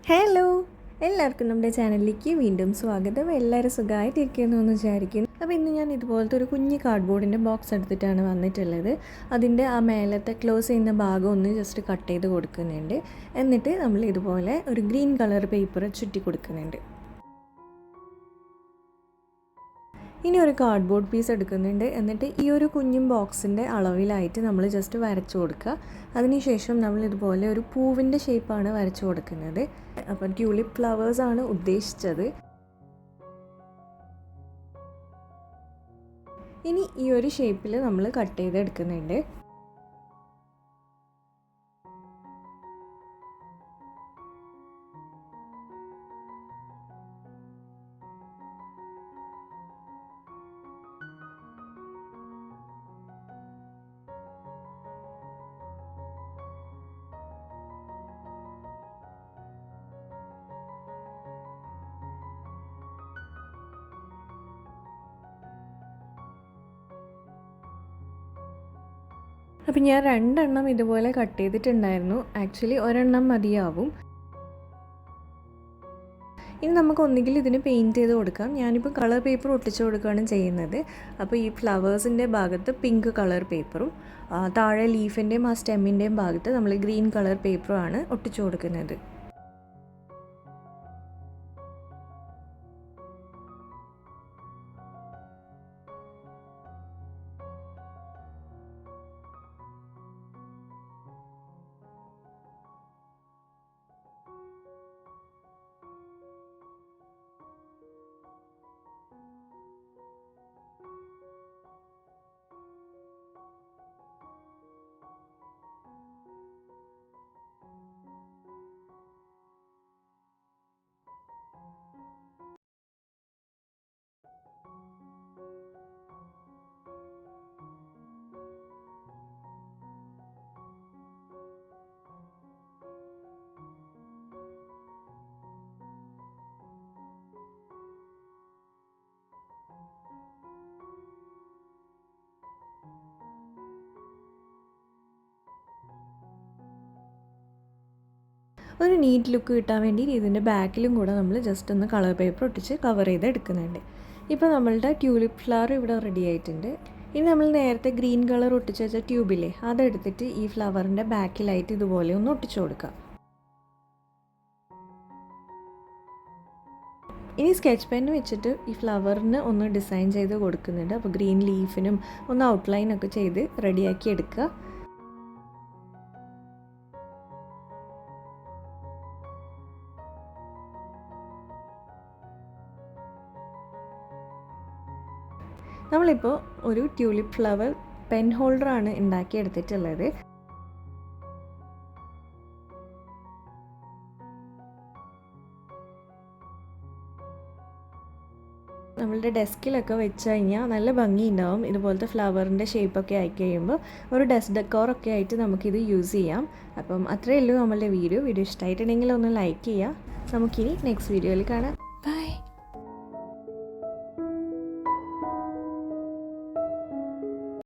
Hello, എല്ലാവർക്കും നമ്മുടെ ചാനലിലേക്ക് വീണ്ടും സ്വാഗതം. എല്ലാവരും സുഖമായിട്ടിരിക്കുന്നു എന്ന് വിചാരിക്കുന്നു. അപ്പോൾ ഇന്ന് ഞാൻ ഇതുപോലത്തെ ഒരു കുഞ്ഞ് കാർഡ്ബോർഡിൻ്റെ ബോക്സ് എടുത്തിട്ടാണ് വന്നിട്ടുള്ളത്. അതിൻ്റെ ആ മേലത്തെ ക്ലോസ് ചെയ്യുന്ന ഭാഗം ഒന്ന് ജസ്റ്റ് കട്ട് ചെയ്ത് കൊടുക്കുന്നുണ്ട്. എന്നിട്ട് നമ്മൾ ഇതുപോലെ ഒരു ഗ്രീൻ കളർ പേപ്പർ ചുറ്റി കൊടുക്കുന്നുണ്ട്. ഇനി ഒരു കാർഡ്ബോർഡ് പീസ് എടുക്കുന്നുണ്ട്. എന്നിട്ട് ഈ ഒരു കുഞ്ഞും ബോക്സിൻ്റെ അളവിലായിട്ട് നമ്മൾ ജസ്റ്റ് വരച്ചു കൊടുക്കുക. അതിനുശേഷം നമ്മൾ ഇതുപോലെ ഒരു പൂവിൻ്റെ ഷേപ്പാണ് വരച്ചു കൊടുക്കുന്നത്. അപ്പം ട്യൂലിപ്പ് ഫ്ലവേഴ്സാണ് ഉദ്ദേശിച്ചത്. ഇനി ഈ ഒരു ഷേപ്പിൽ നമ്മൾ കട്ട് ചെയ്തെടുക്കുന്നുണ്ട്. അപ്പം ഞാൻ 2 എണ്ണം ഇതുപോലെ കട്ട് ചെയ്തിട്ടുണ്ടായിരുന്നു. ആക്ച്വലി ഒരെണ്ണം മതിയാവും. ഇനി നമുക്ക് ഒന്നുകിൽ ഇതിന് പെയിൻറ്റ് ചെയ്ത് കൊടുക്കാം. ഞാനിപ്പോൾ കളർ പേപ്പർ ഒട്ടിച്ചു കൊടുക്കുകയാണ് ചെയ്യുന്നത്. അപ്പോൾ ഈ ഫ്ലവേഴ്സിൻ്റെ ഭാഗത്ത് പിങ്ക് കളർ പേപ്പറും താഴെ ലീഫിൻ്റെയും ആ സ്റ്റെമ്മിൻ്റെയും ഭാഗത്ത് നമ്മൾ ഗ്രീൻ കളർ പേപ്പറുമാണ് ഒട്ടിച്ചു കൊടുക്കുന്നത്. ഒരു നീറ്റ് ലുക്ക് കിട്ടാൻ വേണ്ടി ഇതിൻ്റെ ബാക്കിലും കൂടെ നമ്മൾ ജസ്റ്റ് ഒന്ന് കളർ പേപ്പർ ഒട്ടിച്ച് കവർ ചെയ്ത് എടുക്കുന്നുണ്ട്. ഇപ്പോൾ നമ്മളുടെ ട്യൂലിപ്പ് ഫ്ലവർ ഇവിടെ റെഡി ആയിട്ടുണ്ട്. ഇനി നമ്മൾ നേരത്തെ ഗ്രീൻ കളർ ഒട്ടിച്ച് വെച്ച ട്യൂബില്ലേ, അതെടുത്തിട്ട് ഈ ഫ്ലവറിൻ്റെ ബാക്കിലായിട്ട് ഇതുപോലെ ഒന്ന് ഒട്ടിച്ചു കൊടുക്കാം. ഇനി സ്കെച്ച് പെൻ വെച്ചിട്ട് ഈ ഫ്ലവറിന് ഒന്ന് ഡിസൈൻ ചെയ്ത് കൊടുക്കുന്നുണ്ട്. അപ്പോൾ ഗ്രീൻ ലീഫിനും ഒന്ന് ഔട്ട്ലൈനൊക്കെ ചെയ്ത് റെഡിയാക്കി എടുക്കുക. നമ്മളിപ്പോൾ ഒരു ട്യൂലിപ്പ് ഫ്ലവർ പെൻ ഹോൾഡറാണ് ഉണ്ടാക്കിയെടുത്തിട്ടുള്ളത്. നമ്മളുടെ ഡെസ്കിലൊക്കെ വെച്ച് കഴിഞ്ഞാൽ നല്ല ഭംഗി ഉണ്ടാവും. ഇതുപോലത്തെ ഫ്ലവറിൻ്റെ ഷേപ്പൊക്കെ ആയി കഴിയുമ്പോൾ ഒരു ഡെസ്ക് ഡെക്കോറൊക്കെ ആയിട്ട് നമുക്കിത് യൂസ് ചെയ്യാം. അപ്പം അത്രയേ ഉള്ളൂ നമ്മളുടെ വീഡിയോ ഇഷ്ടമായിട്ടുണ്ടെങ്കിൽ ഒന്ന് ലൈക്ക് ചെയ്യുക. നമുക്കിനി നെക്സ്റ്റ് വീഡിയോയിൽ കാണാം.